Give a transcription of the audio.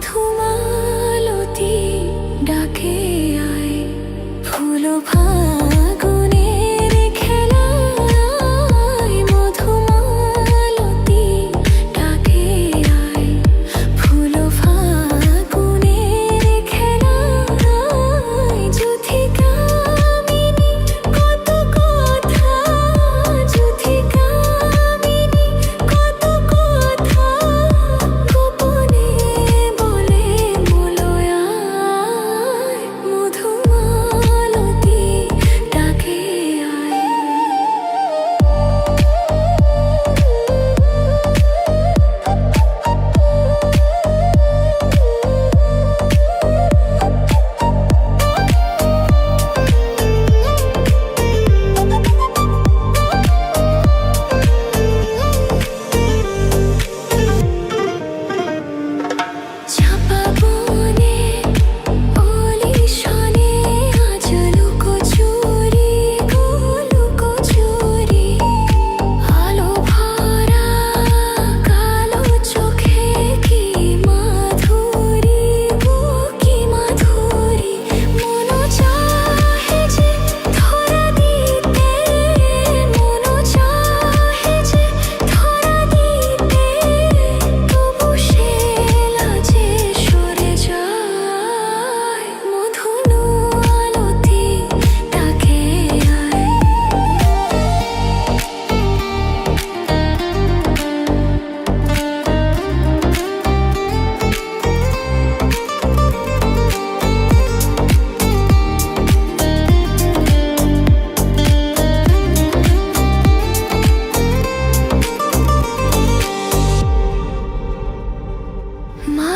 মধুমালতী ডাকে আয় ফুল ফাগুনের খেলায় মধুমালতী ডাকে আয় ফুল ফাগুনের খেলায় যুথিকামিনী কত কথা যুথিকামিনী কত কথা গোপনে বলে মলয়ায় মধুমালতী ডাকে আয়। চাপা বনে অলি শনে আজ লুকোচুরি গো লুকোচুরি আলো ভরা কালো চোখে কি মাধুরী গো কি মাধুরী মন চাহে যে ধরা দিতে মন চাহে যে ধরা দিতে তবু সে লাজে সরে যায় মধুমালতী ডাকে আয়। মা